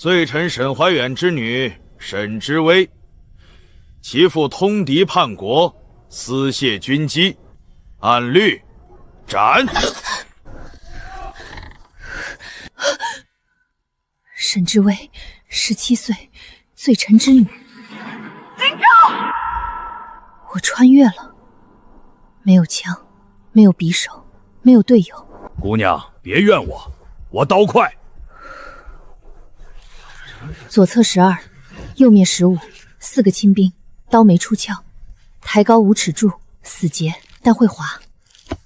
罪臣沈怀远之女沈知微，其父通敌叛国，私泄军机，按律斩。沈知微，17岁，罪臣之女。林昭，我穿越了，没有枪，没有匕首，没有队友。姑娘，别怨我，我刀快。左侧12，右面15，4个亲兵，刀没出鞘，抬高无尺柱，死结但会滑，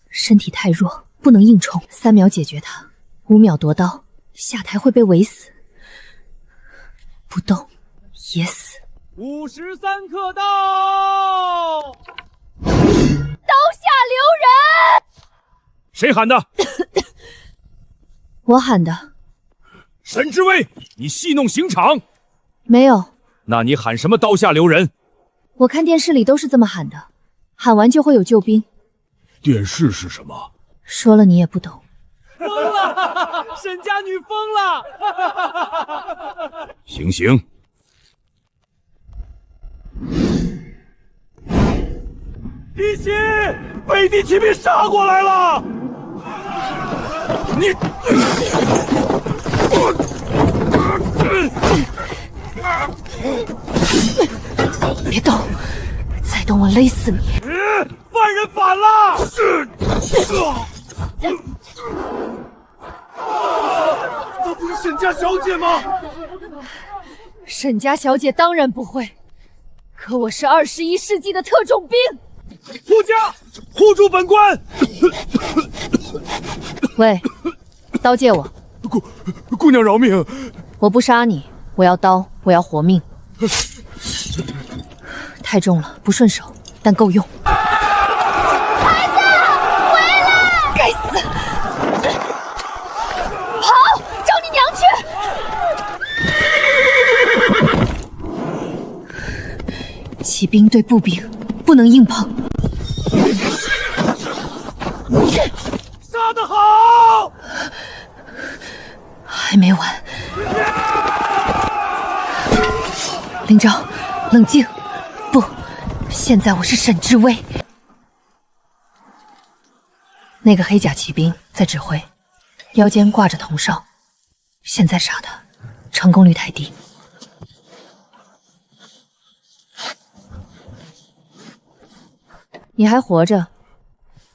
身体太弱，不能硬冲，3秒解决他，5秒夺刀，下台会被围死，不动也死。53刻到，刀下留人！谁喊的？我喊的。沈知微，你戏弄刑场？没有。那你喊什么刀下留人？我看电视里都是这么喊的，喊完就会有救兵。电视是什么？说了你也不懂。疯了，沈家女疯了！行刑。弟媳，北地骑兵杀过来了！你，别动，再动我勒死你！犯人反了！这不是沈家小姐吗？沈家小姐当然不会，可我是21世纪的特种兵。护驾，护住本官！喂，刀借我。姑娘饶命！我不杀你，我要刀，我要活命。太重了，不顺手，但够用。孩子，回来！该死！跑，找你娘去！骑兵对步兵，不能硬碰。杀得好！还没完。林昭，冷静。不，现在我是沈知微。那个黑甲骑兵在指挥，腰间挂着铜哨。现在杀他，成功率太低。你还活着，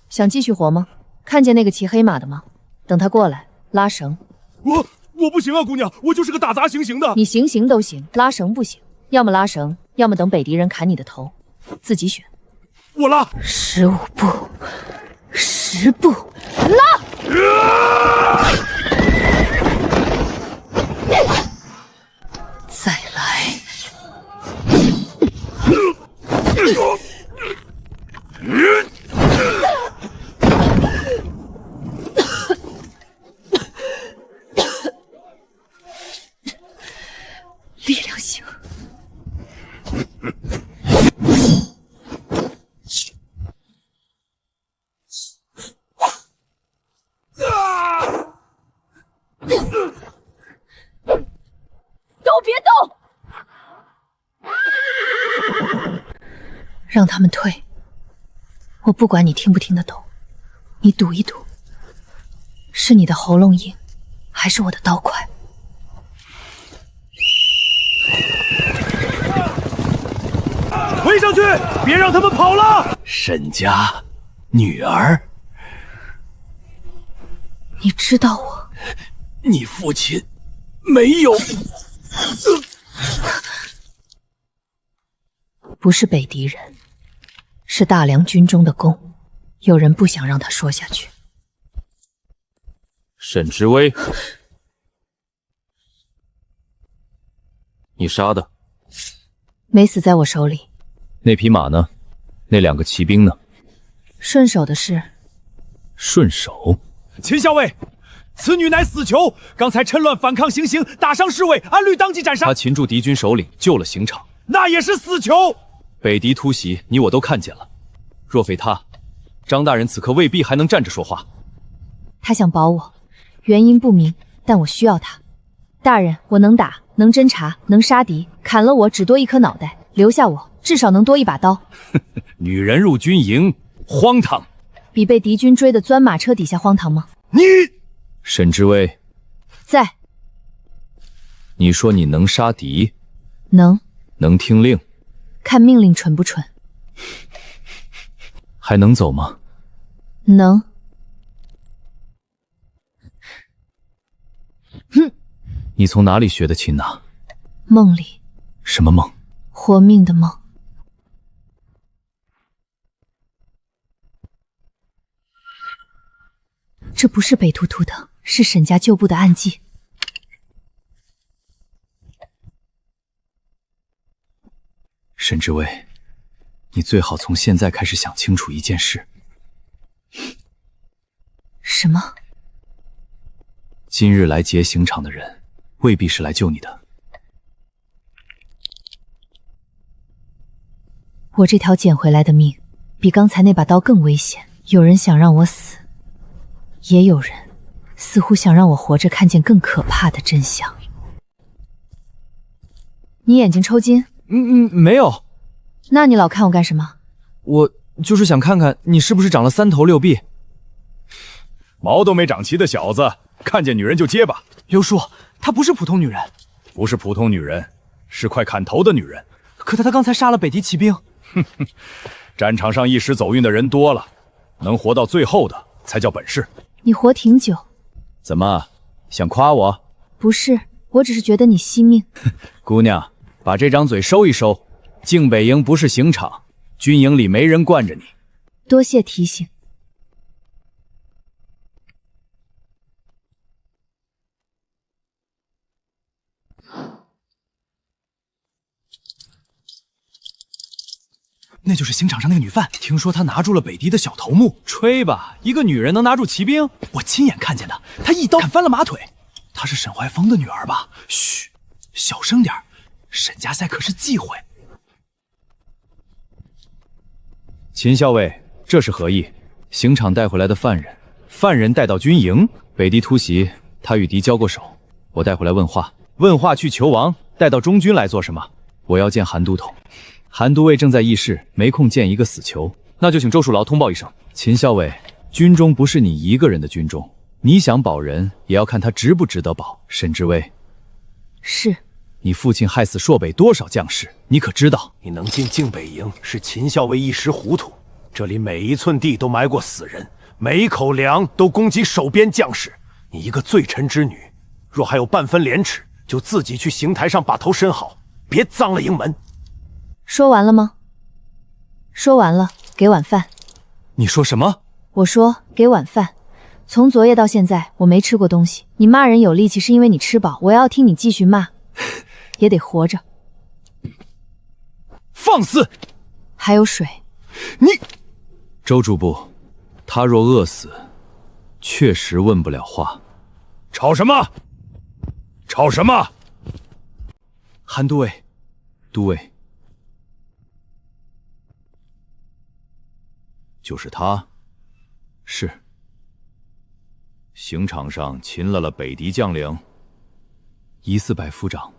想继续活吗？看见那个骑黑马的吗？等他过来，拉绳。我不行啊，姑娘，我就是个打杂行刑的。你行刑都行，拉绳不行。要么拉绳，要么等北敌人砍你的头，自己选。我拉。15步，10步，拉！再来。力量型。都别动！让他们退。我不管你听不听得懂，你赌一赌，是你的喉咙硬，还是我的刀快？推上去，别让他们跑了！沈家女儿，你知道我？你父亲没有。不是北狄人，是大梁军中的弓。有人不想让他说下去。沈知微，你杀的？没死在我手里。那匹马呢？那2个骑兵呢？顺手的事。顺手？秦校尉，此女乃死囚，刚才趁乱反抗行刑，打伤侍卫，按律当即斩杀。他擒住敌军首领，救了刑场，那也是死囚。北狄突袭，你我都看见了。若非他，张大人此刻未必还能站着说话。他想保我，原因不明，但我需要他。大人，我能打，能侦查，能杀敌，砍了我只多一颗脑袋，留下我至少能多一把刀。女人入军营，荒唐！比被敌军追的钻马车底下荒唐吗？你，沈之薇，在。你说你能杀敌，能听令，看命令蠢不蠢？还能走吗？能。哼，你从哪里学的擒拿？梦里。什么梦？活命的梦。这不是北突突的，是沈家旧部的暗记。沈之薇，你最好从现在开始想清楚一件事。什么？今日来劫刑场的人，未必是来救你的。我这条捡回来的命，比刚才那把刀更危险。有人想让我死，也有人似乎想让我活着看见更可怕的真相。你眼睛抽筋？没有。那你老看我干什么？我就是想看看你是不是长了3头6臂。毛都没长齐的小子，看见女人就结巴。刘叔，她不是普通女人，不是普通女人，是块砍头的女人。可她刚才杀了北狄骑兵。战场上一时走运的人多了，能活到最后的才叫本事。你活挺久。怎么，想夸我？不是，我只是觉得你惜命。姑娘，把这张嘴收一收。靖北营不是刑场，军营里没人惯着你。多谢提醒。那就是刑场上那个女犯，听说她拿住了北狄的小头目。吹吧，一个女人能拿住骑兵？我亲眼看见的，她一刀砍翻了马腿。她是沈怀峰的女儿吧？嘘，小声点，沈家赛可是忌讳。秦校尉，这是何意？刑场带回来的犯人带到军营，北狄突袭，他与敌交过手，我带回来问话，问话去求王，带到中军来做什么？我要见韩都统。韩都尉正在议事，没空见一个死囚，那就请周树牢通报一声。秦校尉，军中不是你一个人的军中，你想保人，也要看他值不值得保。沈之薇，是。你父亲害死朔北多少将士，你可知道？你能进靖北营，是秦校尉一时糊涂。这里每一寸地都埋过死人，每一口粮都供给守边将士。你一个罪臣之女，若还有半分廉耻，就自己去刑台上把头伸好，别脏了营门。说完了吗？说完了，给晚饭。你说什么？我说给晚饭。从昨夜到现在，我没吃过东西。你骂人有力气，是因为你吃饱。我要听你继续骂。也得活着。放肆！还有水。你，周主簿，他若饿死，确实问不了话。吵什么？吵什么？韩都尉，都尉，就是他。是。刑场上擒了北狄将领，疑似百夫长。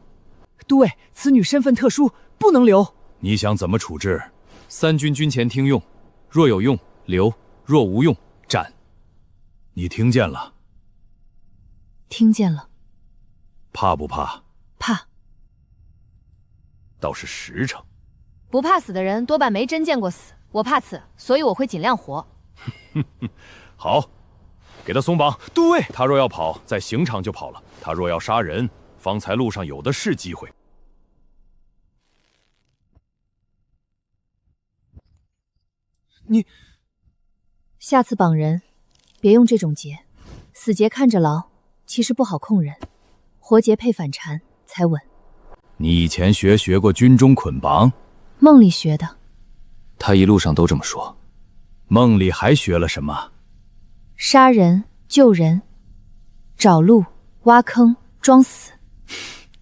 都尉，此女身份特殊，不能留。你想怎么处置？3军军前听用，若有用留，若无用斩。你听见了？听见了。怕不怕？怕。倒是实诚。不怕死的人多半没真见过死，我怕死，所以我会尽量活。好，给他松绑。都尉，他若要跑，在刑场就跑了；他若要杀人，方才路上有的是机会。你下次绑人，别用这种结，死结看着牢，其实不好控人，活结配反缠才稳。你以前学过军中捆绑？梦里学的。他一路上都这么说。梦里还学了什么？杀人、救人、找路、挖坑、装死。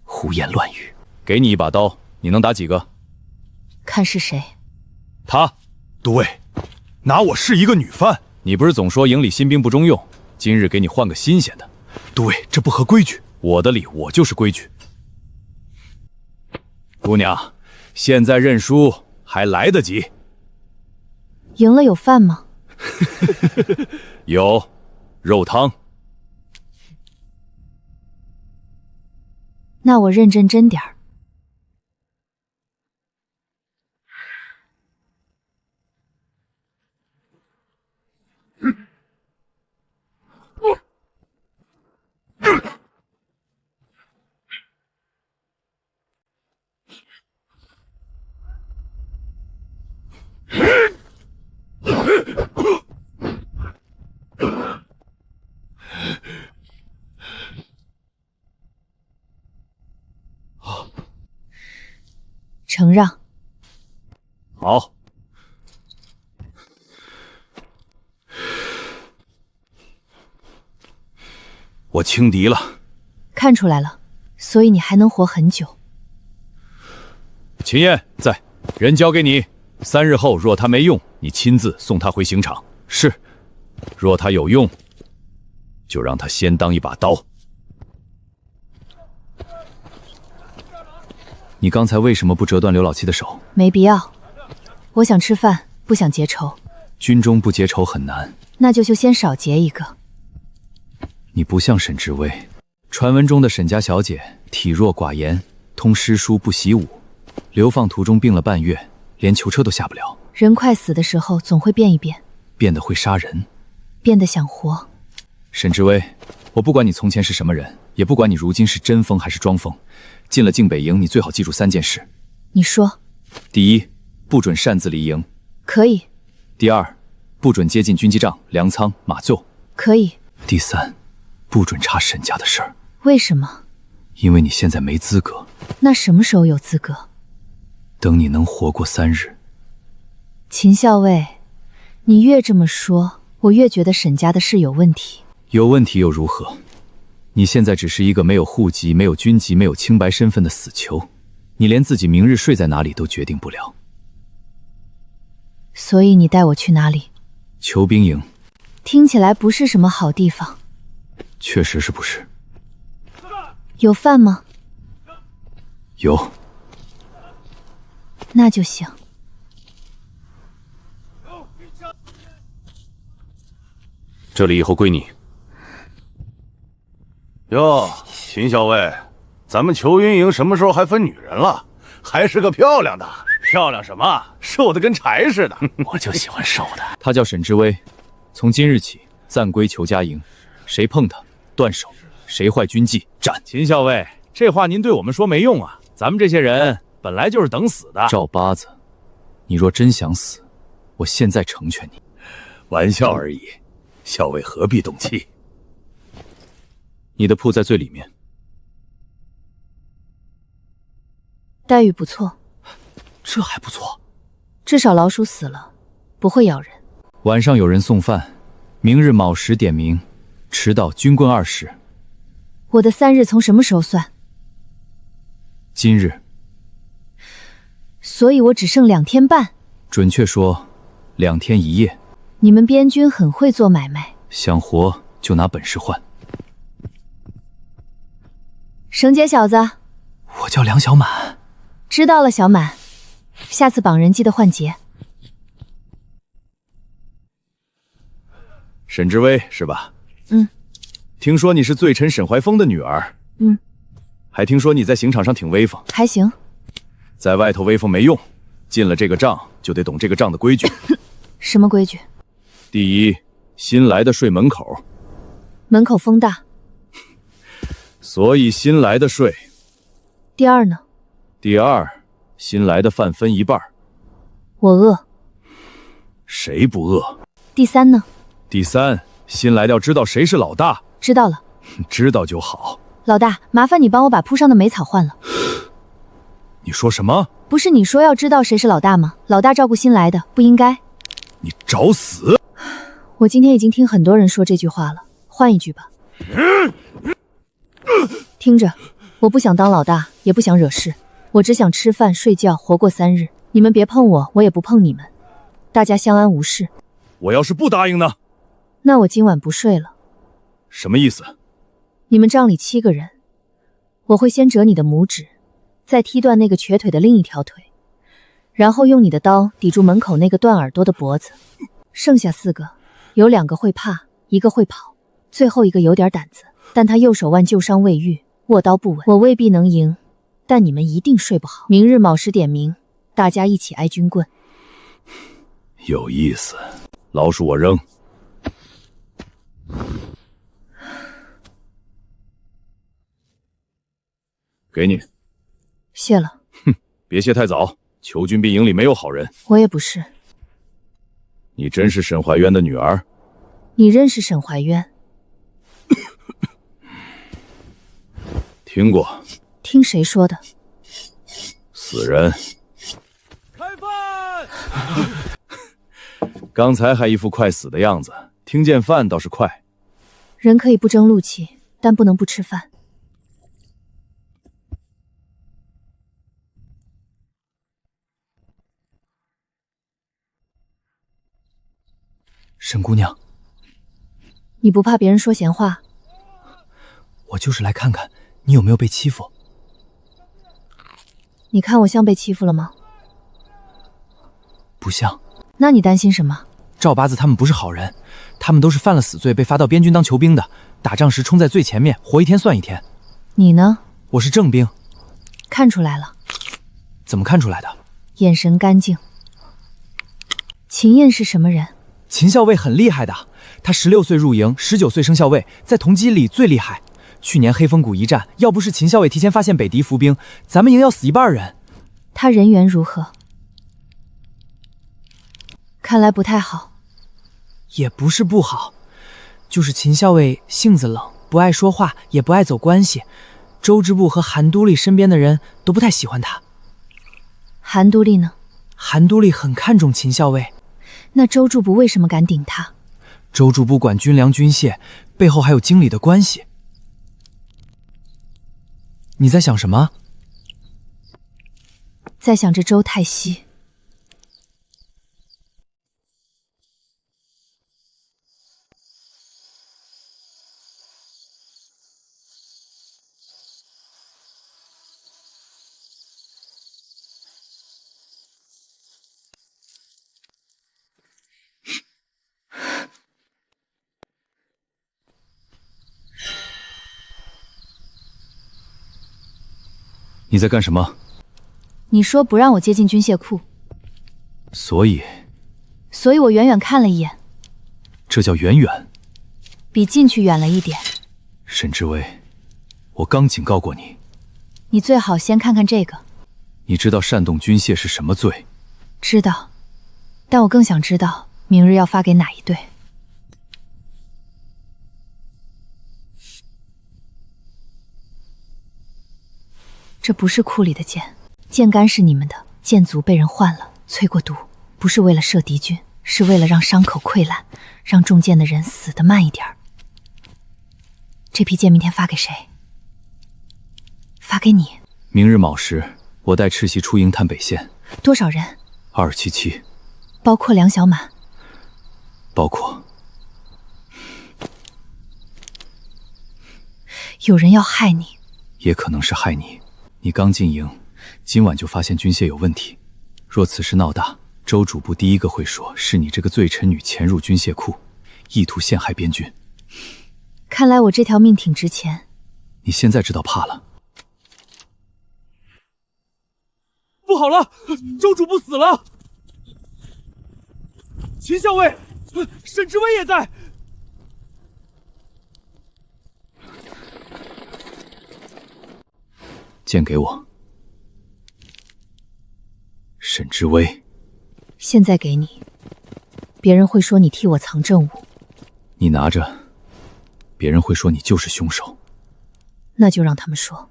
胡言乱语。给你一把刀，你能打几个？看是谁。他。都尉，拿我是一个女犯。你不是总说营里新兵不中用，今日给你换个新鲜的。都尉，这不合规矩。我的理我就是规矩。姑娘，现在认输还来得及。赢了有饭吗？有，肉汤。那我认真点儿。承让。好。我轻敌了。看出来了，所以你还能活很久。秦燕在，人交给你。3日后若他没用，你亲自送他回刑场。是。若他有用，就让他先当一把刀。你刚才为什么不折断刘老七的手？没必要，我想吃饭，不想结仇。军中不结仇很难，那就先少结一个。你不像沈知薇，传闻中的沈家小姐体弱寡言，通诗书不习武，流放途中病了半月，连囚车都下不了。人快死的时候总会变一变，变得会杀人，变得想活。沈知薇，我不管你从前是什么人，也不管你如今是真疯还是装疯，进了靖北营，你最好记住3件事。你说。第一，不准擅自离营。可以。第二，不准接近军机帐、粮仓、马厩。可以。第三，不准查沈家的事儿。为什么？因为你现在没资格。那什么时候有资格？等你能活过3日。秦校尉，你越这么说，我越觉得沈家的事有问题。有问题又如何？你现在只是一个没有户籍、没有军籍、没有清白身份的死囚，你连自己明日睡在哪里都决定不了。所以你带我去哪里？囚兵营。听起来不是什么好地方。确实是不是？有饭吗？有。那就行。这里以后归你。哟，秦校尉，咱们裘云营什么时候还分女人了？还是个漂亮的。漂亮什么？瘦的跟柴似的。我就喜欢瘦的。他叫沈知薇，从今日起暂归裘家营，谁碰他断手，谁坏军纪斩。秦校尉，这话您对我们说没用啊，咱们这些人本来就是等死的。赵八子，你若真想死，我现在成全你。玩笑而已，校尉何必动气？你的铺在最里面。待遇不错。这还不错，至少老鼠死了不会咬人。晚上有人送饭，明日卯时点名，迟到军棍20。我的3日从什么时候算？今日。所以我只剩2天半。准确说2天1夜。你们边军很会做买卖，想活就拿本事换。绳结小子。我叫梁小满。知道了，小满，下次绑人记得换结。沈知薇是吧？嗯。听说你是罪臣沈怀峰的女儿。嗯。还听说你在刑场上挺威风。还行。在外头威风没用，进了这个帐就得懂这个帐的规矩。什么规矩？第一，新来的睡门口。门口风大。所以新来的睡。第二呢？第二，新来的饭分1半。我饿。谁不饿？第三呢？第三，新来的要知道谁是老大。知道了。知道就好。老大，麻烦你帮我把铺上的梅草换了。你说什么？不是你说要知道谁是老大吗？老大照顾新来的，不应该。你找死！我今天已经听很多人说这句话了，换一句吧。听着，我不想当老大，也不想惹事，我只想吃饭睡觉，活过3日。你们别碰我，我也不碰你们，大家相安无事。我要是不答应呢？那我今晚不睡了。什么意思？你们帐里7个人，我会先折你的拇指，再踢断那个瘸腿的另一条腿，然后用你的刀抵住门口那个断耳朵的脖子。剩下4个，有2个会怕，1个会跑，最后一个有点胆子，但他右手腕旧伤未愈，握刀不稳。我未必能赢，但你们一定睡不好。明日卯时点名，大家一起挨军棍。有意思，老鼠我扔。给你。谢了。哼，别谢太早，囚军兵营里没有好人。我也不是。你真是沈怀渊的女儿？你认识沈怀渊？听过。听谁说的？死人。开饭！刚才还一副快死的样子，听见饭倒是快。人可以不争怒气，但不能不吃饭。沈姑娘，你不怕别人说闲话？我就是来看看你有没有被欺负。你看我像被欺负了吗？不像。那你担心什么？赵八子他们不是好人，他们都是犯了死罪被发到边军当囚兵的，打仗时冲在最前面，活一天算一天。你呢？我是正兵。看出来了。怎么看出来的？眼神干净。秦燕是什么人？秦校尉很厉害的，他16岁入营，19岁升校尉，在同级里最厉害。去年黑风谷一战，要不是秦校尉提前发现北敌伏兵，咱们营要死1半人。他人缘如何？看来不太好。也不是不好，就是秦校尉性子冷，不爱说话，也不爱走关系。周支部和韩都尉身边的人都不太喜欢他。韩都尉呢？韩都尉很看重秦校尉。那周助部为什么敢顶他？周助部管军粮军械，背后还有经理的关系。你在想什么？在想着周泰熙。你在干什么？你说不让我接近军械库，所以我远远看了一眼。这叫远远？比进去远了一点。沈之薇，我刚警告过你。你最好先看看这个。你知道煽动军械是什么罪？知道，但我更想知道明日要发给哪一队。这不是库里的箭，箭杆是你们的，箭足被人换了，淬过毒，不是为了射敌军，是为了让伤口溃烂，让中箭的人死得慢一点。这批箭明天发给谁？发给你。明日卯时，我带赤袭出营探北线。多少人？277，包括梁小满。包括。有人要害你，也可能是害你。你刚进营，今晚就发现军械有问题。若此事闹大，周主簿第一个会说是你这个罪臣女潜入军械库，意图陷害边军。看来我这条命挺值钱。你现在知道怕了。不好了，周主簿死了。秦校尉，沈之薇也在。剑给我。沈之薇，现在给你，别人会说你替我藏证物。你拿着，别人会说你就是凶手。那就让他们说。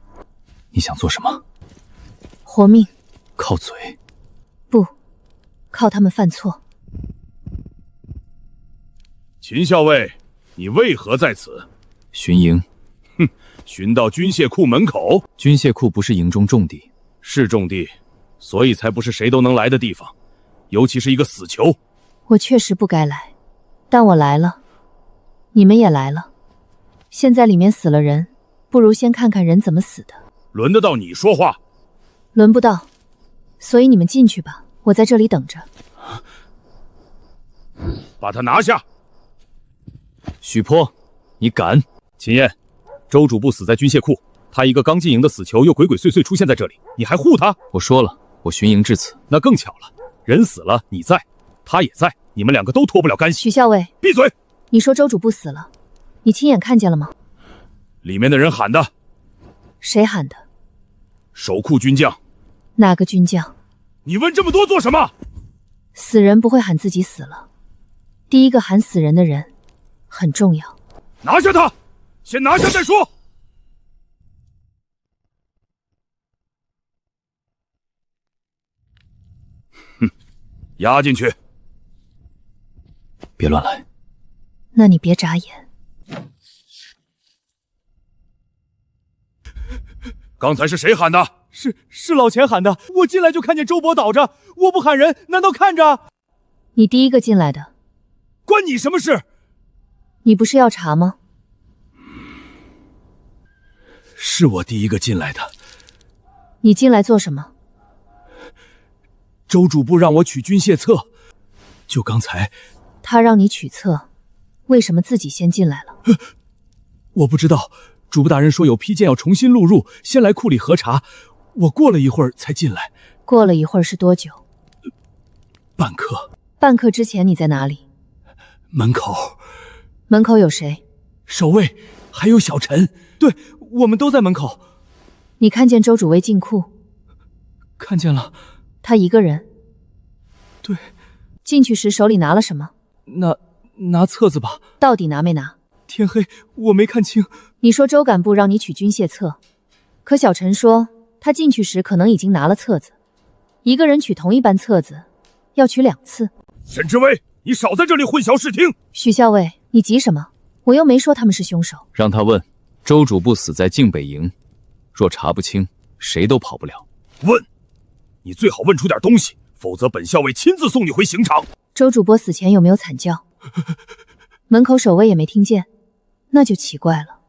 你想做什么？活命。靠嘴？不，靠他们犯错。秦校尉，你为何在此？巡营。哼，巡到军械库门口？军械库不是营中重地。是重地，所以才不是谁都能来的地方，尤其是一个死囚。我确实不该来，但我来了，你们也来了。现在里面死了人，不如先看看人怎么死的。轮得到你说话？轮不到，所以你们进去吧，我在这里等着。把他拿下！许坡，你敢？秦燕，周主簿死在军械库，他一个刚进营的死囚又鬼鬼祟祟出现在这里，你还护他？我说了，我巡营至此，那更巧了，人死了，你在，他也在，你们两个都脱不了干系。许校尉，闭嘴！你说周主簿死了，你亲眼看见了吗？里面的人喊的。谁喊的？守库军将。哪个军将？你问这么多做什么？死人不会喊自己死了，第一个喊死人的人很重要。拿下他，先拿下再说。哼，押进去。别乱来。那你别眨眼。刚才是谁喊的？是老钱喊的。我进来就看见周伯倒着，我不喊人，难道看着？你第一个进来的，关你什么事？你不是要查吗？是我第一个进来的。你进来做什么？周主簿让我取军械册，就刚才。他让你取册，为什么自己先进来了？我不知道，主簿大人说有批件要重新录入，先来库里核查。我过了一会儿才进来。过了一会儿是多久？半刻。半刻之前你在哪里？门口。门口有谁？守卫，还有小陈。对，我们都在门口。你看见周主尉进库？看见了。他一个人？对。进去时手里拿了什么？拿册子吧。到底拿没拿？天黑，我没看清。你说周干部让你取军械册，可小陈说他进去时可能已经拿了册子。一个人取同一班册子，要取2次。沈志威，你少在这里混淆视听。许校尉，你急什么？我又没说他们是凶手。让他问，周主簿死在靖北营，若查不清，谁都跑不了。问，你最好问出点东西，否则本校尉亲自送你回刑场。周主播死前有没有惨叫？门口守卫也没听见，那就奇怪了。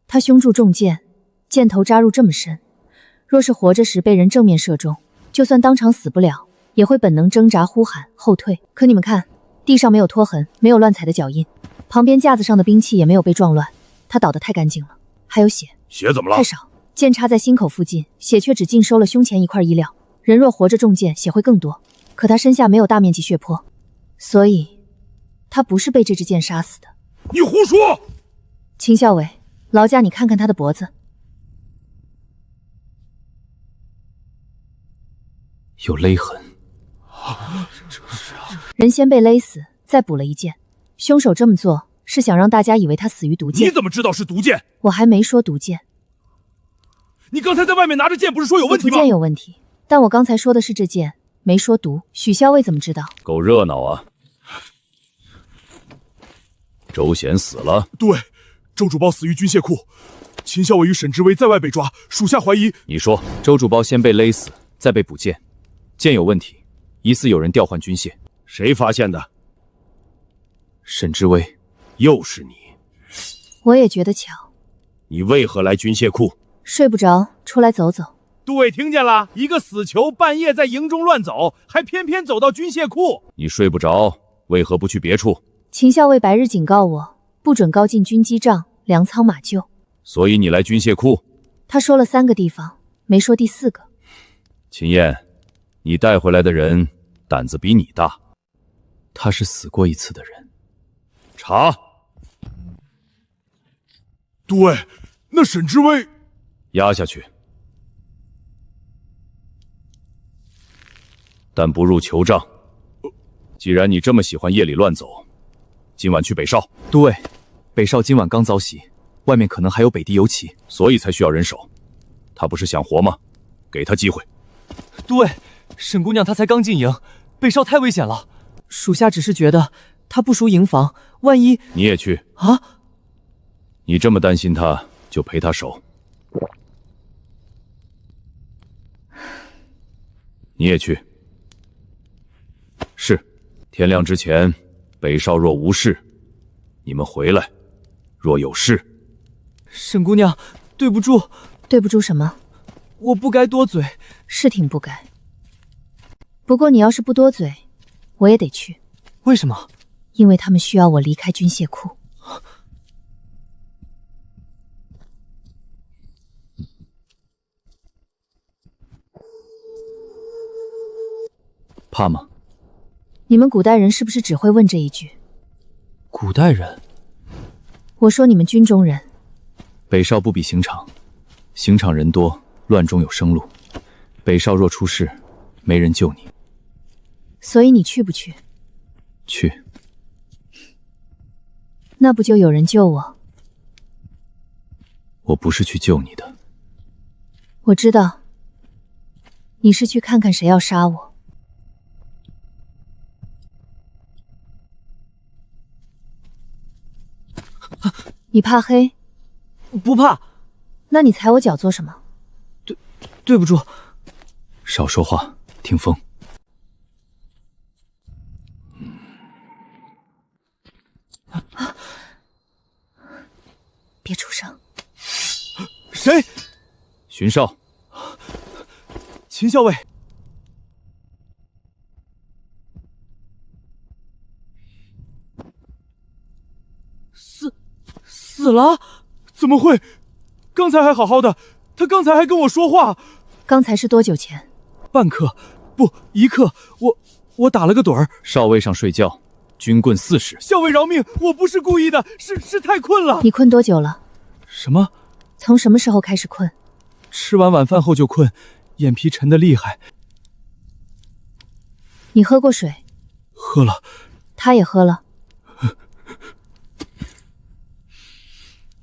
他胸中中箭，箭头扎入这么深，若是活着时被人正面射中，就算当场死不了，也会本能挣扎呼喊后退。可你们看，地上没有拖痕，没有乱踩的脚印，旁边架子上的兵器也没有被撞乱，他倒得太干净了。还有血。血怎么了？太少，箭插在心口附近，血却只尽收了胸前一块衣料。人若活着中箭，血会更多，可他身下没有大面积血泊，所以他不是被这支箭杀死的。你胡说！秦校尉，劳驾你看看他的脖子，有勒痕。人先被勒死，再补了一箭。凶手这么做是想让大家以为他死于毒箭。你怎么知道是毒箭？我还没说毒箭。你刚才在外面拿着剑，不是说有问题吗？毒箭有问题，但我刚才说的是这箭，没说毒。许校尉怎么知道？够热闹啊！周显死了。对，周主包死于军械库，秦校尉与沈志威在外被抓，属下怀疑。你说，周主包先被勒死，再被补剑，剑有问题，疑似有人调换军械。谁发现的？沈志威。又是你。我也觉得巧。你为何来军械库？睡不着，出来走走。诸位听见了？一个死囚半夜在营中乱走，还偏偏走到军械库。你睡不着，为何不去别处？秦校尉白日警告我，不准高进军机帐、粮仓马厩。所以你来军械库？他说了3个地方，没说第4个。秦燕，你带回来的人胆子比你大。他是死过一次的人。查。对，那沈志威。押下去。但不入囚帐。既然你这么喜欢夜里乱走，今晚去北哨。对，北哨今晚刚遭袭，外面可能还有北敌游骑，所以才需要人手。他不是想活吗？给他机会。对，沈姑娘她才刚进营，北哨太危险了。属下只是觉得她不熟营房，万一……你也去啊？你这么担心他，就陪他守。你也去。是，天亮之前，北哨若无事，你们回来；若有事，沈姑娘，对不住。对不住什么？我不该多嘴。是挺不该。不过你要是不多嘴，我也得去。为什么？因为他们需要我离开军械库。怕吗？你们古代人是不是只会问这一句？古代人？我说你们军中人。北少不比刑场，刑场人多，乱中有生路。北少若出事，没人救你。所以你去不去？去。那不就有人救我？我不是去救你的。我知道，你是去看看谁要杀我。你怕黑？不怕。那你踩我脚做什么？对不住。少说话，听风。别出声。谁？荀少。秦校尉。死了？怎么会？刚才还好好的，他刚才还跟我说话。刚才是多久前？半刻，不，1刻。我打了个盹儿。少尉上睡觉，军棍40。校尉饶命，我不是故意的，是太困了。你困多久了？什么？从什么时候开始困？吃完晚饭后就困，眼皮沉得厉害。你喝过水？喝了。他也喝了。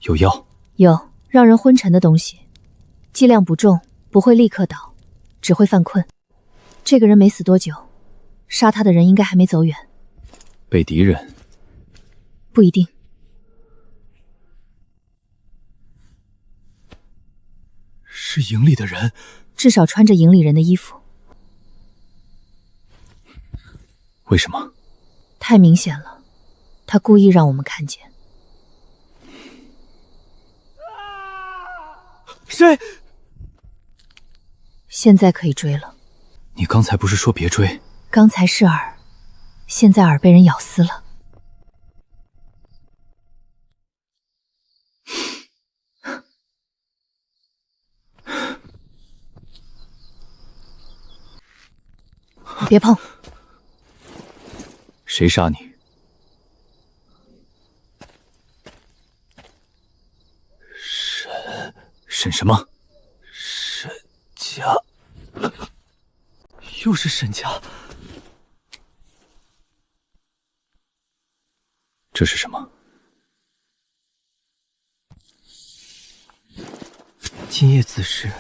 有药？有，让人昏沉的东西，剂量不重，不会立刻倒，只会犯困。这个人没死多久，杀他的人应该还没走远。被敌人？不一定。是营里的人，至少穿着营里人的衣服。为什么？太明显了，他故意让我们看见。谁？现在可以追了。你刚才不是说别追？刚才是饵，现在饵被人咬撕了。别碰！谁杀你？沈什么？沈家。又是沈家。这是什么？今夜子时，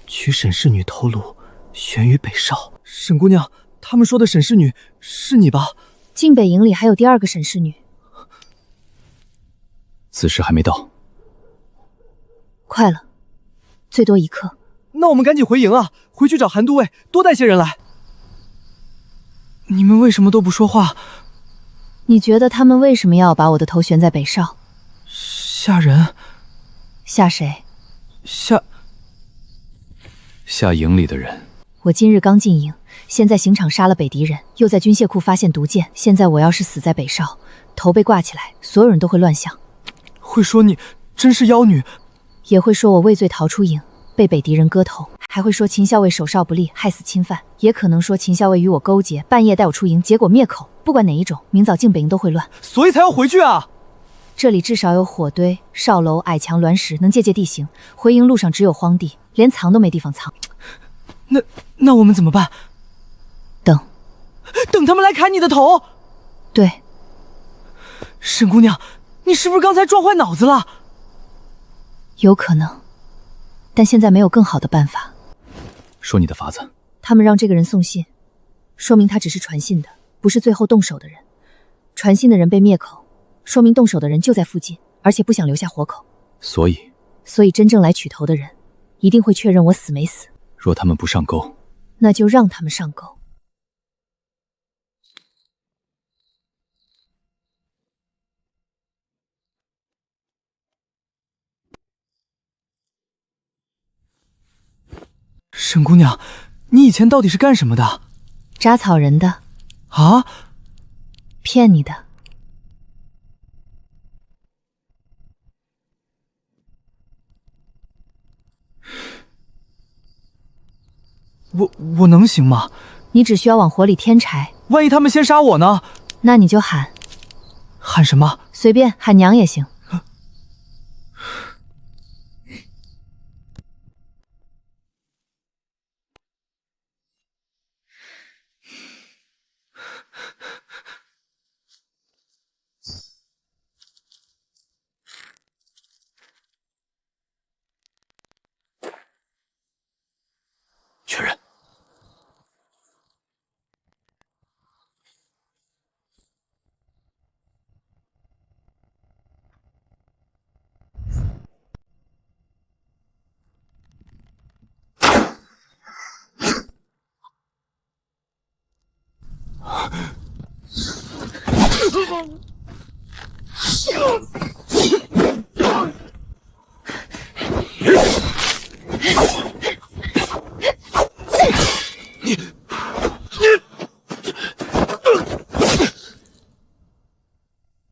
取沈氏女头颅，悬于北少。沈姑娘，他们说的沈氏女是你吧？晋北营里还有第2个沈氏女。子时还没到。快了，最多1刻。那我们赶紧回营啊！回去找韩都尉，多带些人来。你们为什么都不说话？你觉得他们为什么要把我的头悬在北少？吓人。吓谁？吓营里的人。我今日刚进营，先在刑场杀了北敌人，又在军械库发现毒箭。现在我要是死在北少，头被挂起来，所有人都会乱想，会说你真是妖女，也会说我畏罪逃出营，被北敌人割头，还会说秦校尉手少不利，害死侵犯，也可能说秦校尉与我勾结，半夜带我出营，结果灭口。不管哪一种，明早晋北营都会乱，所以才要回去啊！这里至少有火堆、哨楼、矮墙、卵石，能借地形。回营路上只有荒地，连藏都没地方藏。那我们怎么办？等他们来砍你的头？对。沈姑娘，你是不是刚才撞坏脑子了？有可能，但现在没有更好的办法。说你的法子。他们让这个人送信，说明他只是传信的，不是最后动手的人。传信的人被灭口，说明动手的人就在附近，而且不想留下活口。所以真正来取头的人，一定会确认我死没死。若他们不上钩，那就让他们上钩。沈姑娘，你以前到底是干什么的？扎草人的。啊？骗你的。我能行吗？你只需要往火里添柴。万一他们先杀我呢？那你就喊。喊什么？随便喊娘也行。确认。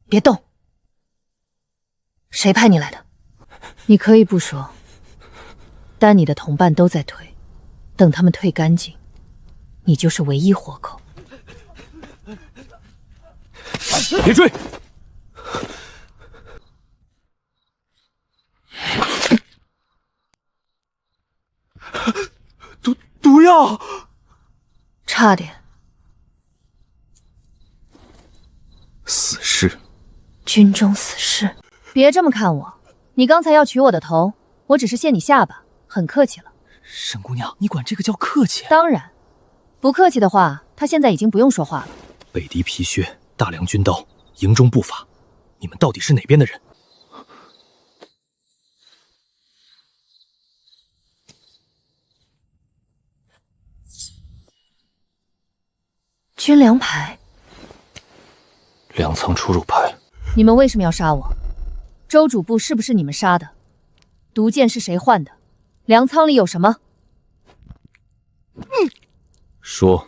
别动！谁派你来的？你可以不说，但你的同伴都在退，等他们退干净，你就是唯一活口。别追！毒药！差点。死士。军中死士。别这么看我，你刚才要取我的头，我只是陷你下巴，很客气了。沈姑娘，你管这个叫客气？当然，不客气的话，他现在已经不用说话了。北狄皮靴，大梁军刀，营中步法，你们到底是哪边的人？军粮牌，粮仓出入牌。你们为什么要杀我？周主簿是不是你们杀的？毒箭是谁换的？粮仓里有什么？说。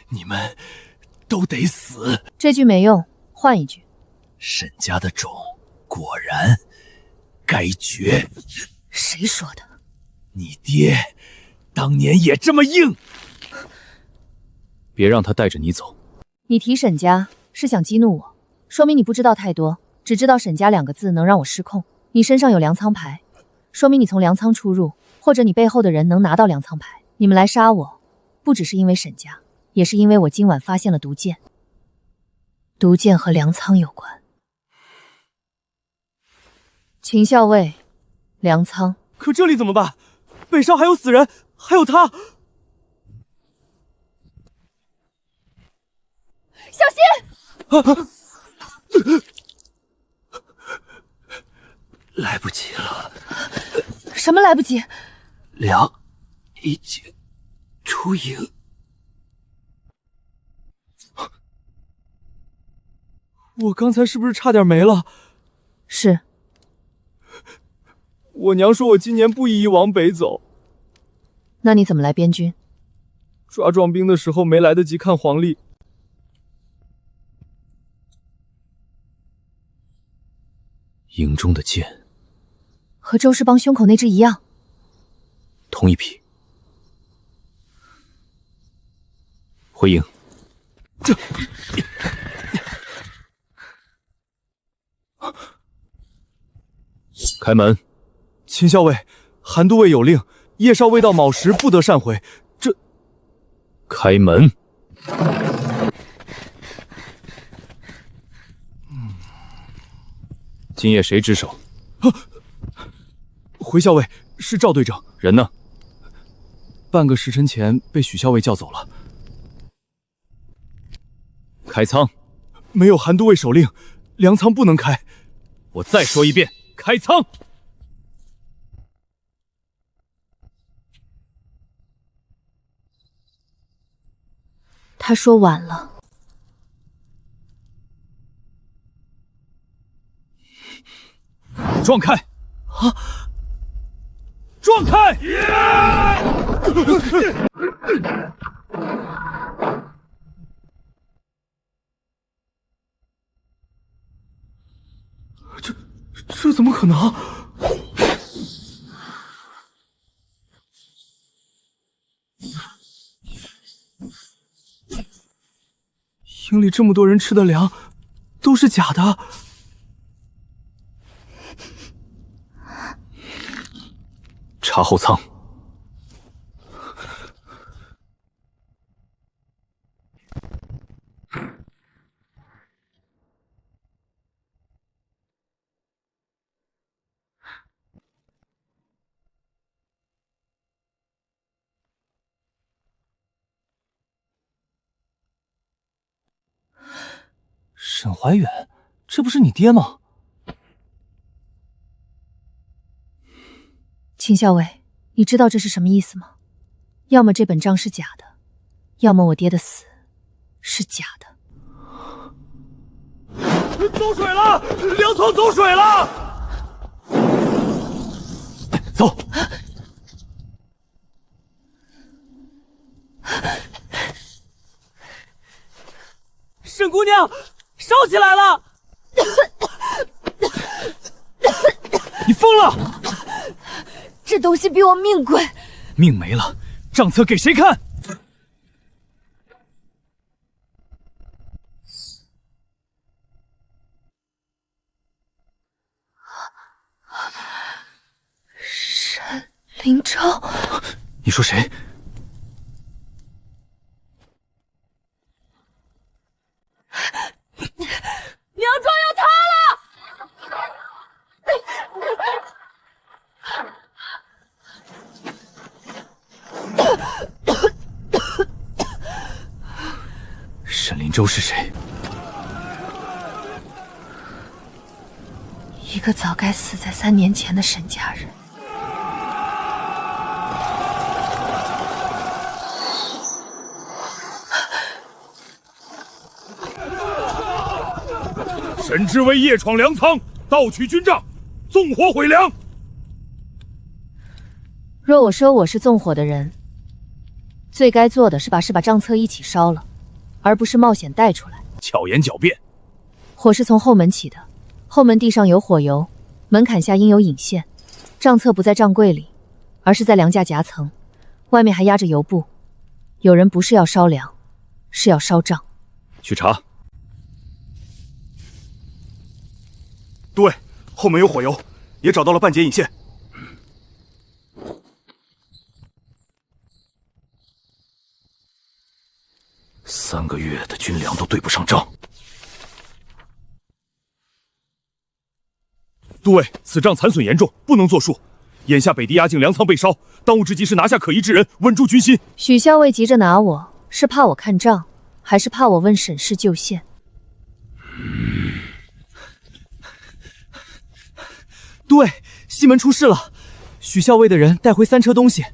你们都得死。这句没用，换一句。沈家的种果然该绝。谁说的？你爹当年也这么硬。别让他带着你走。你提沈家是想激怒我，说明你不知道太多，只知道沈家2个字能让我失控。你身上有粮仓牌，说明你从粮仓出入，或者你背后的人能拿到粮仓牌。你们来杀我，不只是因为沈家，也是因为我今晚发现了毒箭。毒箭和粮仓有关。秦校尉，粮仓。可这里怎么办？北上还有死人，还有他。小心！来不及了。什么来不及？粮已经出营。我刚才是不是差点没了？是。我娘说我今年不宜往北走。那你怎么来边军？抓壮兵的时候没来得及看黄历。营中的箭和周氏帮胸口那只一样，同一批。回营。开门。秦校尉，韩都尉有令，夜少未到卯时不得擅回。这……开门。今夜谁值守？回校尉，是赵队长。人呢？半个时辰前被许校尉叫走了。开仓。没有韩都尉手令，粮仓不能开。我再说一遍，开仓。他说晚了。撞开！啊！撞！撞开！这怎么可能？营里这么多人吃的粮，都是假的。查后舱。沈怀远，这不是你爹吗？秦校尉，你知道这是什么意思吗？要么这本账是假的，要么我爹的死是假的。走水了，粮仓走水了！走。沈姑娘，烧起来了！你疯了！这东西比我命贵，命没了，账册给谁看？沈灵昭，你说谁？娘庄要塌了！沈灵洲是谁？一个早该死在3年前的沈家人。沈知微夜闯粮仓，盗取军帐，纵火毁粮。若我说我是纵火的人，最该做的是把账册一起烧了，而不是冒险带出来。巧言狡辩。火是从后门起的，后门地上有火油，门槛下应有引线。账册不在账柜里，而是在粮架夹层，外面还压着油布。有人不是要烧粮，是要烧账。去查。对，后门有火油，也找到了半截引线。3个月的军粮都对不上账。都尉，此仗残损严重，不能作数。眼下北敌压境粮仓被烧，当务之急是拿下可疑之人，稳住军心。许校尉急着拿我，是怕我看账，还是怕我问沈氏救县？对，西门出事了，许校尉的人带回3车东西，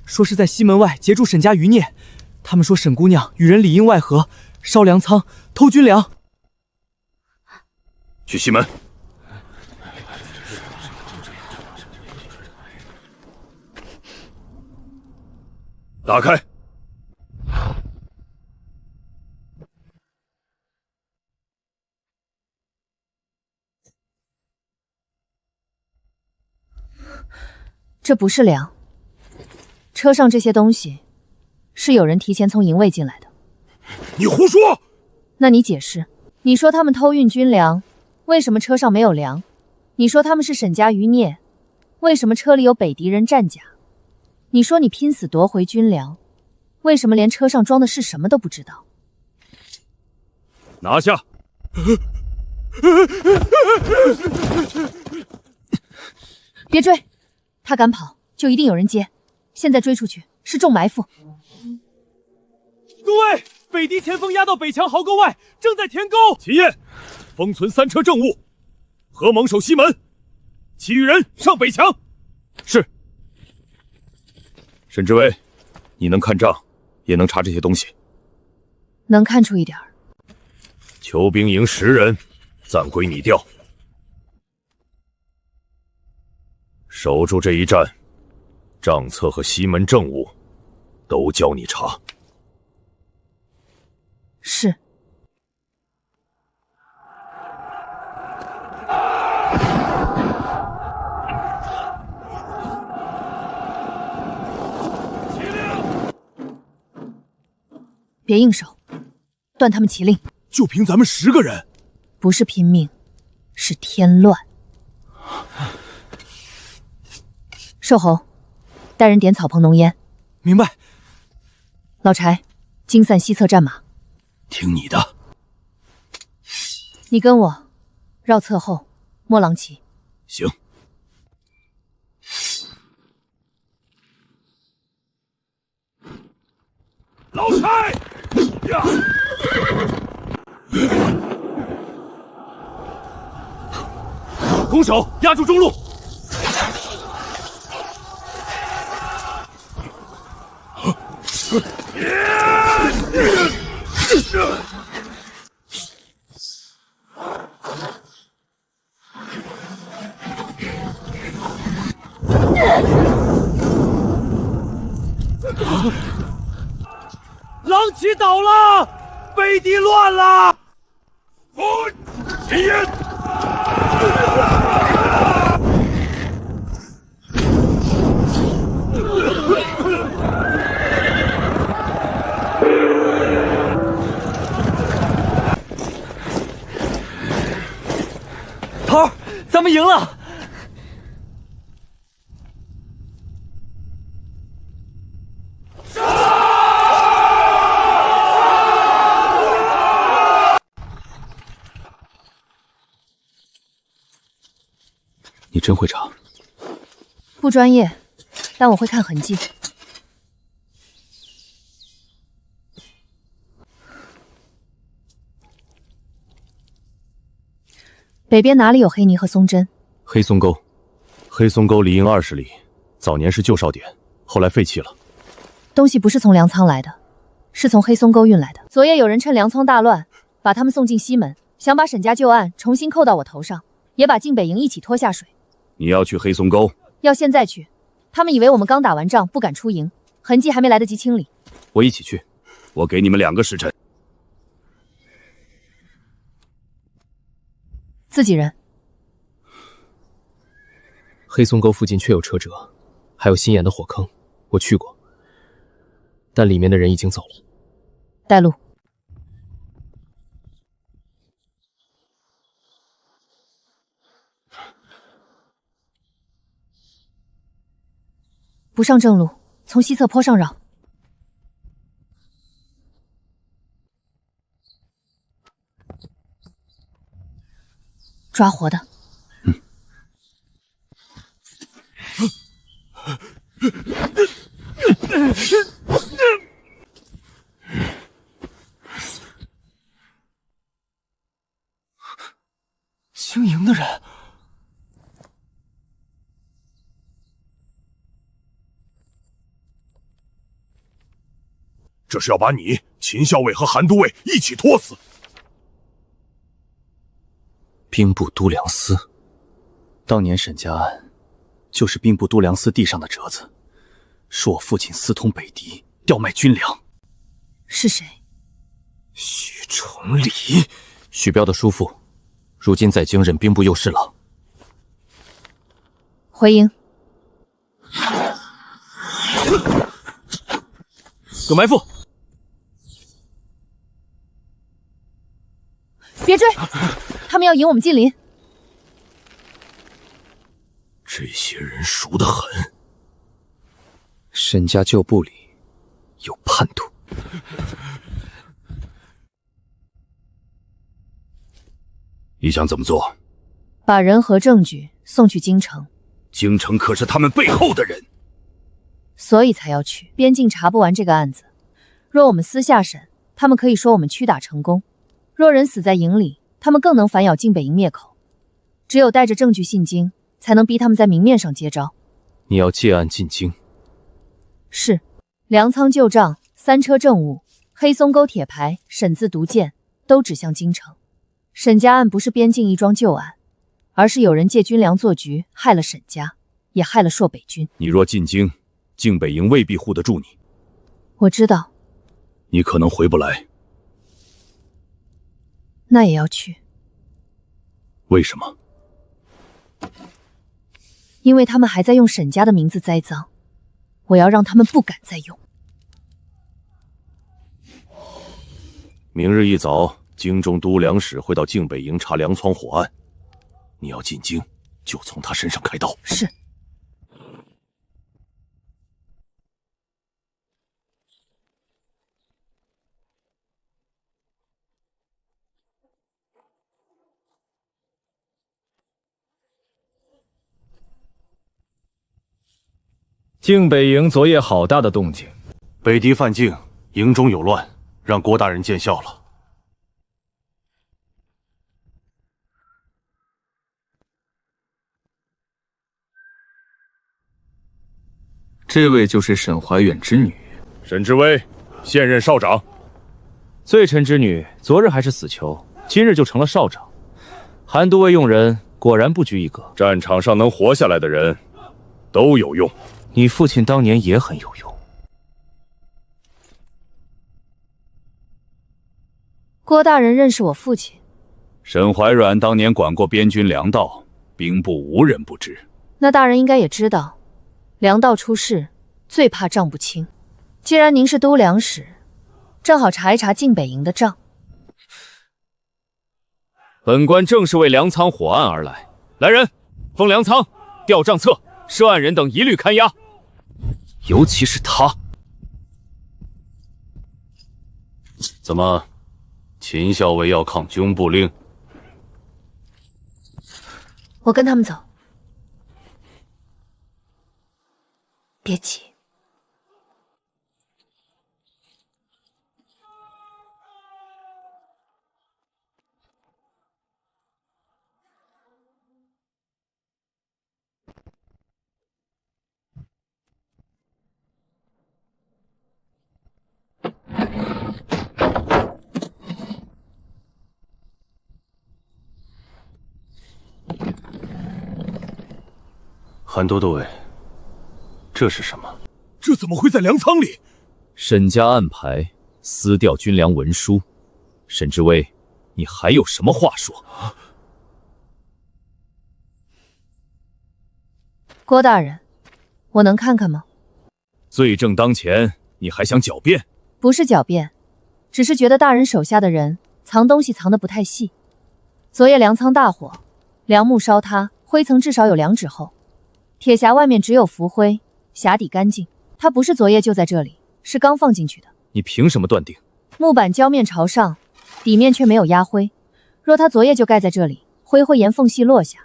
说是在西门外截住沈家余孽。他们说沈姑娘与人里应外合，烧粮仓，偷军粮。去西门。打开。这不是粮，车上这些东西是有人提前从营卫进来的。你胡说！那你解释，你说他们偷运军粮，为什么车上没有粮？你说他们是沈家余孽，为什么车里有北敌人战甲？你说你拼死夺回军粮，为什么连车上装的是什么都不知道？拿下！别追！他敢跑，就一定有人接。现在追出去是重埋伏。对，北敌前锋压到北墙壕沟外，正在填沟。秦燕，封存3车政务，何猛守西门，其余人上北墙。是。沈知微，你能看账，也能查这些东西。能看出一点。求兵营10人，暂归你调。守住这一战，账册和西门政务都交你查。是。别硬手，断他们旗令。就凭咱们10个人，不是拼命，是添乱。瘦猴，带人点草棚浓烟。明白。老柴，惊散西侧战马。听你的。你跟我，绕侧后，摸狼旗。行。老柴呀！攻守压住中路。狼旗倒了，北敌乱了。秦烟，头儿，咱们赢了。你真会查？不专业，但我会看痕迹。北边哪里有黑泥和松针？黑松沟，黑松沟离营20里，早年是旧哨点，后来废弃了。东西不是从粮仓来的，是从黑松沟运来的。昨夜有人趁粮仓大乱，把他们送进西门，想把沈家旧案重新扣到我头上，也把晋北营一起拖下水。你要去黑松沟？要现在去，他们以为我们刚打完仗，不敢出营，痕迹还没来得及清理。我一起去。我给你们2个时辰。自己人。黑松沟附近确有车辙，还有新岩的火坑，我去过，但里面的人已经走了。带路。不上正路，从西侧坡上绕。抓活的。经营的人。这是要把你、秦校尉和韩都尉一起拖死。兵部都粮司，当年沈家案，就是兵部都粮司递上的折子，说我父亲私通北敌，调卖军粮。是谁？许崇礼，许彪的叔父，如今在京任兵部右侍郎。回营。有埋伏。别追，他们要引我们近邻。这些人熟得很。沈家旧部里有叛徒。你想怎么做？把人和证据送去京城。京城可是他们背后的人，所以才要去。边境查不完这个案子，若我们私下审，他们可以说我们屈打成功；若人死在营里，他们更能反咬晋北营灭口。只有带着证据进京，才能逼他们在明面上接招。你要借案进京？是。粮仓旧账、3车政务、黑松沟铁牌、沈字毒箭，都指向京城。沈家案不是边境一桩旧案，而是有人借军粮做局，害了沈家，也害了朔北军。你若进京，靖北营未必护得住你。我知道，你可能回不来。那也要去。为什么？因为他们还在用沈家的名字栽赃，我要让他们不敢再用。明日一早，京中都粮使会到靖北营查粮仓火案，你要进京，就从他身上开刀。是。靖北营昨夜好大的动静，北敌犯境，营中有乱，让郭大人见笑了。这位就是沈怀远之女，沈之薇，现任少长。罪臣之女，昨日还是死囚，今日就成了少长。韩都尉用人果然不拘一格，战场上能活下来的人，都有用。你父亲当年也很有用。郭大人认识我父亲？沈怀阮当年管过边军粮道，兵部无人不知。那大人应该也知道，粮道出事，最怕账不清。既然您是都粮使，正好查一查靖北营的账。本官正是为粮仓火案而来。来人，封粮仓，调账册，涉案人等一律看押。尤其是他。怎么，秦校尉要抗军部令？我跟他们走。别急。韩都督尉，这是什么？这怎么会在粮仓里？沈家安排私调军粮文书。沈之薇，你还有什么话说？郭大人，我能看看吗？罪证当前，你还想狡辩？不是狡辩，只是觉得大人手下的人藏东西藏得不太细。昨夜粮仓大火，粮木烧塌，灰层至少有2指厚。铁匣外面只有浮灰，匣底干净。它不是昨夜就在这里，是刚放进去的。你凭什么断定？木板胶面朝上，底面却没有压灰。若它昨夜就盖在这里，灰会沿缝隙落下。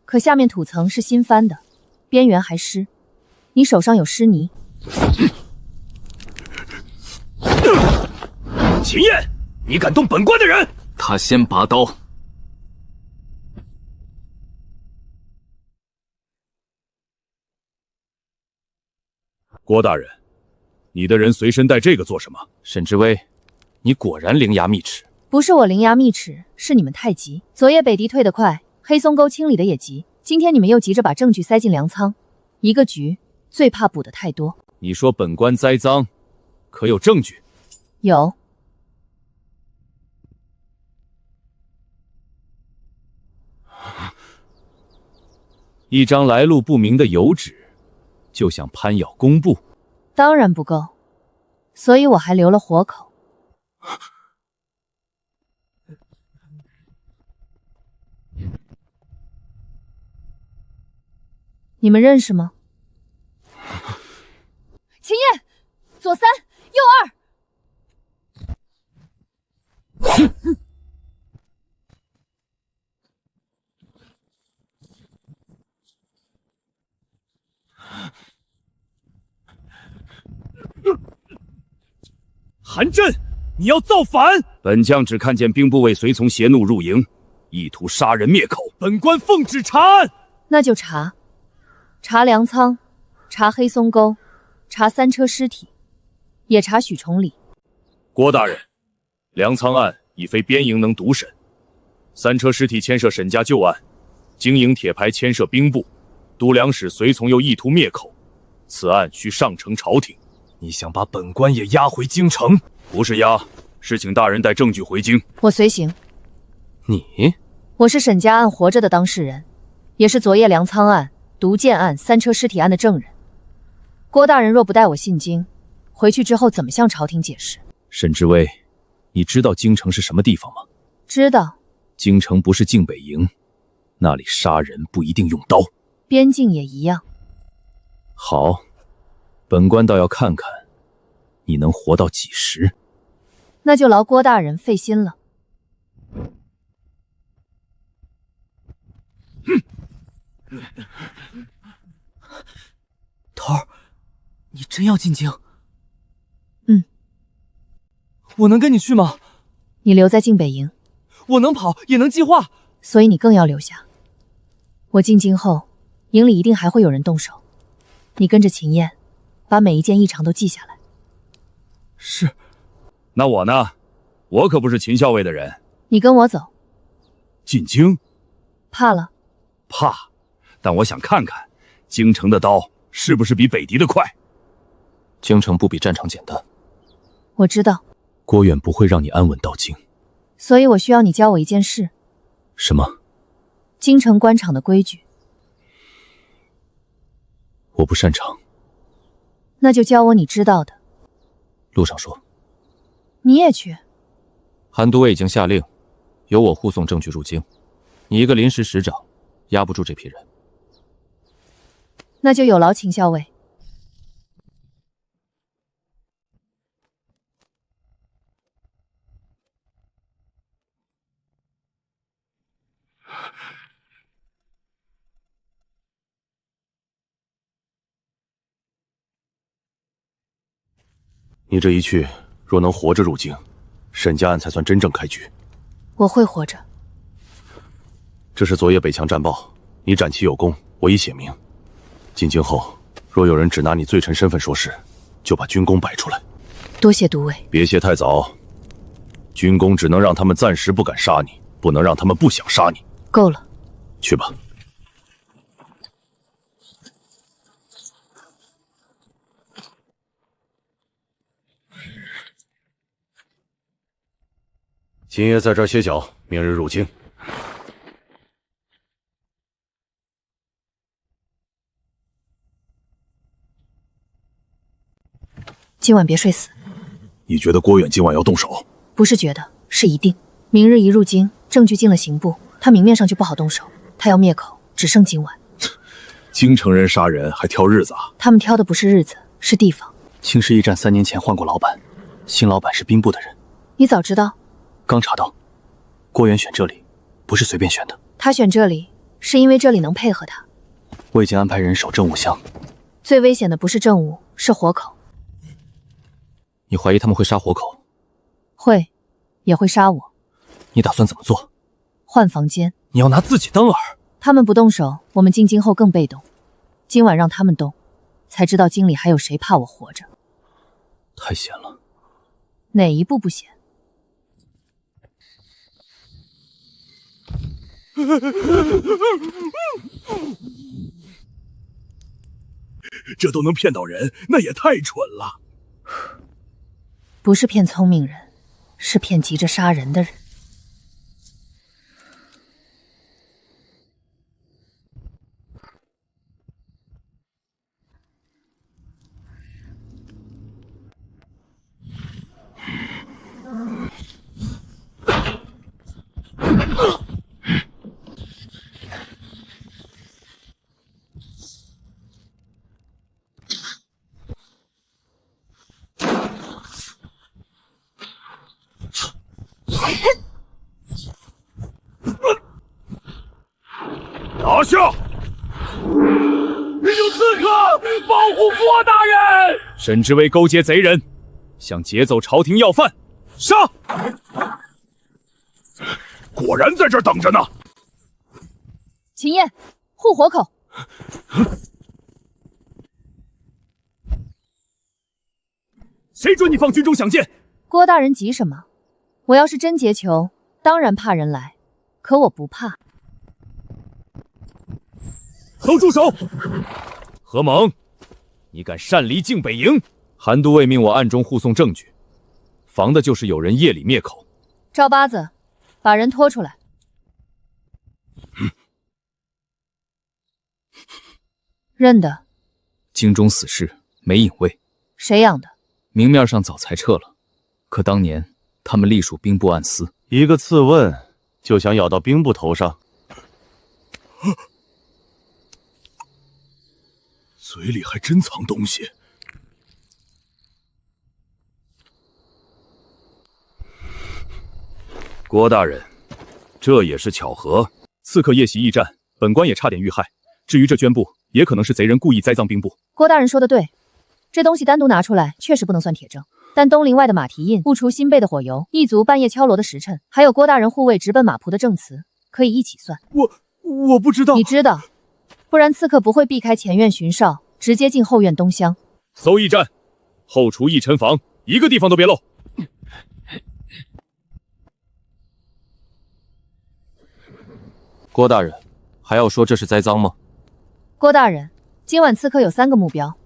可下面土层是新翻的，边缘还湿。你手上有湿泥。秦燕，你敢动本官的人？他先拔刀。郭大人，你的人随身带这个做什么？沈之薇，你果然伶牙俐齿。不是我伶牙俐齿，是你们太急。昨夜北敌退得快，黑松沟清理的也急，今天你们又急着把证据塞进粮仓，一个局最怕补得太多。你说本官栽赃，可有证据？有。一张来路不明的油纸，就想攀咬工部？当然不够，所以我还留了活口。你们认识吗？秦燕，左3，右2。韩震，你要造反！本将只看见兵部卫随从携怒入营，意图杀人灭口。本官奉旨查案。那就查粮仓，查黑松沟，查3车尸体，也查许崇礼。郭大人，粮仓案已非边营能独审，3车尸体牵涉沈家旧案，经营铁牌牵涉兵部，都粮使随从又意图灭口，此案需上呈朝廷。你想把本官也押回京城？不是押，是请大人带证据回京。我随行。你？我是沈家案活着的当事人，也是昨夜粮仓案、毒箭案、三车尸体案的证人。郭大人若不带我进京，回去之后怎么向朝廷解释？沈知微，你知道京城是什么地方吗？知道。京城不是境北营，那里杀人不一定用刀。边境也一样。好，本官倒要看看你能活到几时。那就劳郭大人费心了。头儿，你真要进京？嗯。我能跟你去吗？你留在境北营。我能跑，也能计划。所以你更要留下。我进京后，营里一定还会有人动手。你跟着秦燕，把每一件异常都记下来。是。那我呢？我可不是秦校尉的人。你跟我走。进京？怕了？怕，但我想看看京城的刀是不是比北狄的快。京城不比战场简单。我知道。郭远不会让你安稳到京。所以我需要你教我一件事。什么？京城官场的规矩。我不擅长。那就教我你知道的。路上说。你也去？韩都尉已经下令，由我护送证据入京。你一个临时使长，压不住这批人。那就有劳秦校尉。你这一去，若能活着入京，沈家案才算真正开局。我会活着。这是昨夜北墙战报，你斩其有功，我已写明。进京后，若有人只拿你罪臣身份说事，就把军功摆出来。多谢都尉。别谢太早，军功只能让他们暂时不敢杀你，不能让他们不想杀你。够了。去吧。秦爷在这儿歇脚，明日入京。今晚别睡死。你觉得郭远今晚要动手？不是觉得，是一定。明日一入京，证据进了刑部，他明面上就不好动手。他要灭口，只剩今晚。京城人杀人还挑日子啊？他们挑的不是日子，是地方。青石驿站3年前换过老板，新老板是兵部的人。你早知道？刚查到，郭远选这里，不是随便选的。他选这里，是因为这里能配合他。我已经安排人守正午巷。最危险的不是正午，是活口。你怀疑他们会杀活口？会，也会杀我。你打算怎么做？换房间。你要拿自己当饵。他们不动手，我们进京后更被动。今晚让他们动，才知道京里还有谁怕我活着。太险了。哪一步不险？这都能骗到人，那也太蠢了。不是骗聪明人，是骗急着杀人的人。拿下！有刺客保护郭大人！沈知微勾结贼人，想劫走朝廷要犯，杀！果然在这儿等着呢。秦燕，护活口。谁准你放军中响箭？郭大人急什么？我要是真劫囚，当然怕人来，可我不怕。都住手！何猛，你敢擅离靖北营？韩都尉命我暗中护送证据，防的就是有人夜里灭口。赵八子，把人拖出来。认得。京中死士没隐卫，谁养的？明面上早裁撤了，可当年他们隶属兵部暗司。一个刺猬就想咬到兵部头上？嘴里还真藏东西。郭大人，这也是巧合。刺客夜袭驿站，本官也差点遇害。至于这绢布，也可能是贼人故意栽赃兵部。郭大人说的对，这东西单独拿出来确实不能算铁证，但东陵外的马蹄印，不除新备的火油，一族半夜敲锣的时辰，还有郭大人护卫直奔马仆的证词，可以一起算。我不知道。你知道，不然刺客不会避开前院巡哨，直接进后院东厢。搜驿站，后厨一陈房，一个地方都别漏。郭大人，还要说这是栽赃吗？郭大人，今晚刺客有3个目标：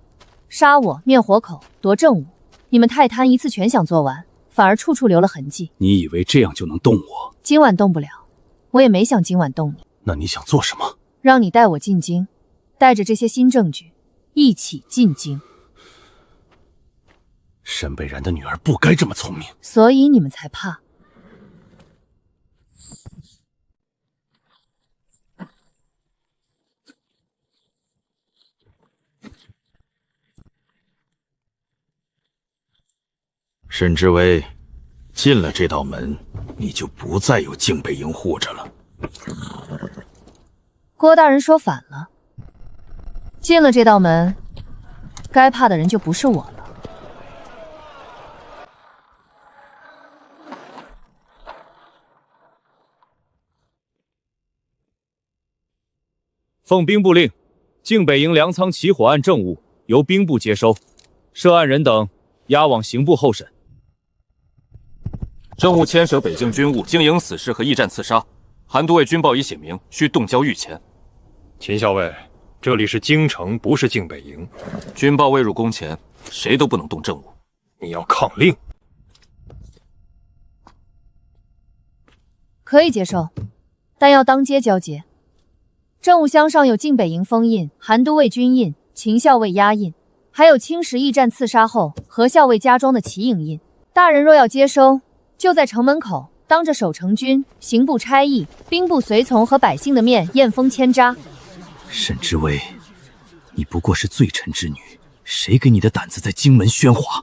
杀我、灭火口、夺政务。你们太贪，一次全想做完，反而处处留了痕迹。你以为这样就能动我？今晚动不了，我也没想今晚动你。那你想做什么？让你带我进京，带着这些新证据一起进京。沈北然的女儿不该这么聪明，所以你们才怕。沈知微，进了这道门，你就不再有靖北营护着了。郭大人说反了，进了这道门，该怕的人就不是我了。奉兵部令，靖北营粮仓起火案证物由兵部接收，涉案人等押往刑部候审。政务牵涉北境军务、经营死士和驿站刺杀，韩都尉军报已写明，需动交御前。秦校尉，这里是京城，不是靖北营。军报未入宫前，谁都不能动政务。你要抗令。可以接受，但要当街交接。政务箱上有靖北营封印、韩都尉军印、秦校尉押印，还有青石驿站刺杀后何校尉家庄的旗影印。大人若要接收，就在城门口当着守城军、刑部差役、兵部随从和百姓的面验封签扎。沈知微，你不过是罪臣之女，谁给你的胆子在京门喧哗？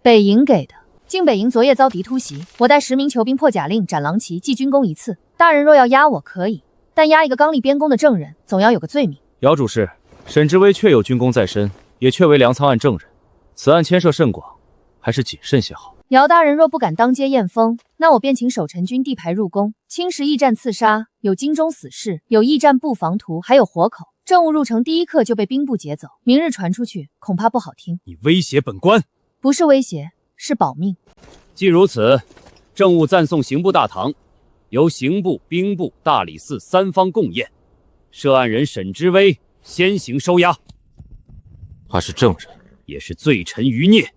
北营给的。靖北营昨夜遭敌突袭，我带10名囚兵破甲令、斩狼旗，记军功一次。大人若要压我可以，但压一个刚立边功的证人，总要有个罪名。姚主事，沈知微确有军功在身，也确为粮仓案证人，此案牵涉甚广，还是谨慎些好。姚大人若不敢当街验封，那我便请守城军地牌入宫。青石驿站刺杀，有京中死士，有驿站布防图，还有活口。政务入城第一刻就被兵部劫走，明日传出去，恐怕不好听。你威胁本官？不是威胁，是保命。既如此，政务暂送刑部大堂，由刑部、兵部、大理寺3方共验。涉案人沈知微先行收押。他是证人，也是罪臣余孽。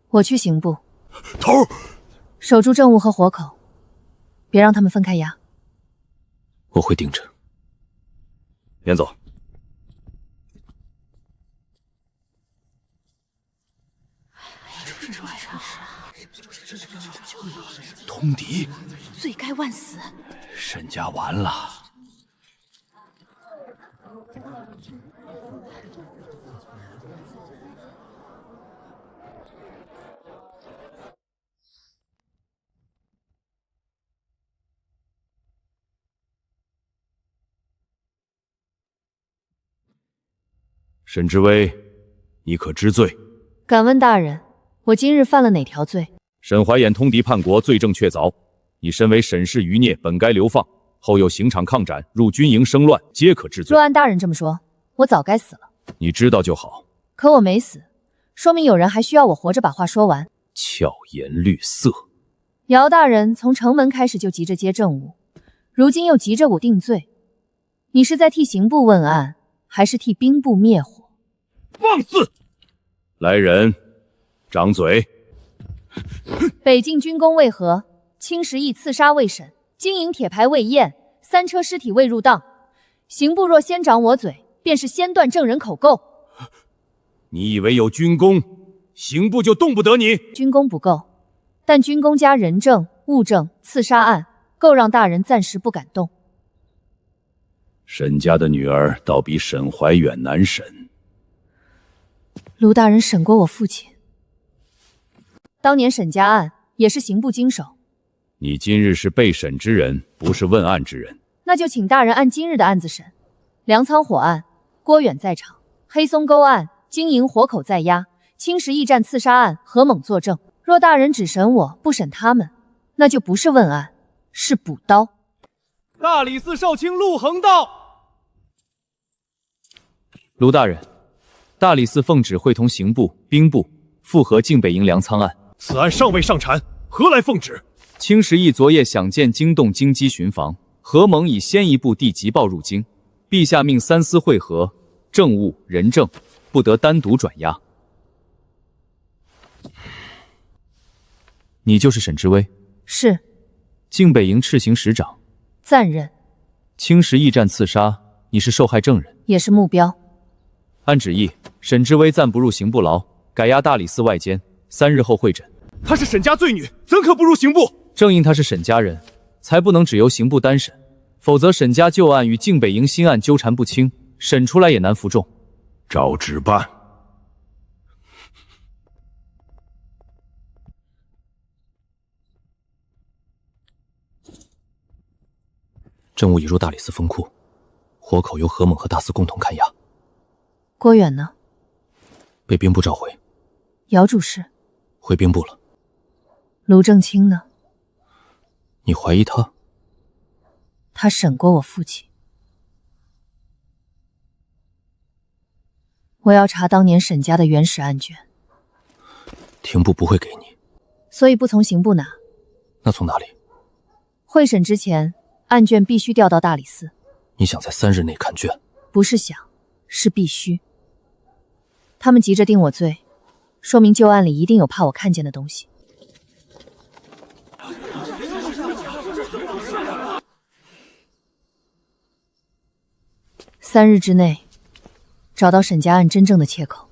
我去刑部。头，守住政务和活口，别让他们分开押。我会盯着。连走。通敌，罪该万死。沈家完了。沈知微，你可知罪？敢问大人，我今日犯了哪条罪？沈怀衍通敌叛国，罪证确凿。你身为沈氏余孽，本该流放，后有刑场抗斩，入军营生乱，皆可治罪。若按大人这么说，我早该死了。你知道就好。可我没死，说明有人还需要我活着把话说完。巧言绿色。姚大人从城门开始就急着接政务，如今又急着我定罪，你是在替刑部问案，还是替兵部灭火？放肆！来人，掌嘴！北境军功未核，青石义刺杀未审，金银铁牌未验，3车尸体未入档。刑部若先掌我嘴，便是先断证人口供。你以为有军功，刑部就动不得你？军功不够，但军功加人证、物证，刺杀案够让大人暂时不敢动。沈家的女儿倒比沈怀远难审。卢大人审过我父亲，当年沈家案也是刑部经手。你今日是被审之人，不是问案之人。那就请大人按今日的案子审。粮仓火案，郭远在场；黑松沟案，经营活口在押；青石驿站刺杀案，何猛作证。若大人只审我，不审他们，那就不是问案，是补刀。大理寺少卿陆恒到。卢大人，大理寺奉旨会同刑部、兵部复核靖北营粮仓案。此案尚未上禅，何来奉旨？青石驿昨夜想见惊动京畿巡防，何猛已先一步递急报入京，陛下命三司会合，政务、人证不得单独转押。你就是沈之威？是。靖北营赤行使长，暂任。青石驿站刺杀，你是受害证人，也是目标。按旨意，沈之威暂不入刑部牢，改押大理寺外监，3日后会诊。她是沈家罪女，怎可不入刑部？正因她是沈家人，才不能只由刑部单审，否则沈家旧案与靖北营新案纠缠不清，审出来也难服众。照旨办。政务已入大理寺封库，活口由何猛和大司共同看押。郭远呢？被兵部召回。姚主事回兵部了。卢正清呢？你怀疑他？他审过我父亲。我要查当年沈家的原始案卷。廷部不会给你，所以不从刑部拿。那从哪里？会审之前，案卷必须调到大理寺。你想在3日内看卷？不是想，是必须。他们急着定我罪，说明旧案里一定有怕我看见的东西。3日之内，找到沈家案真正的切口。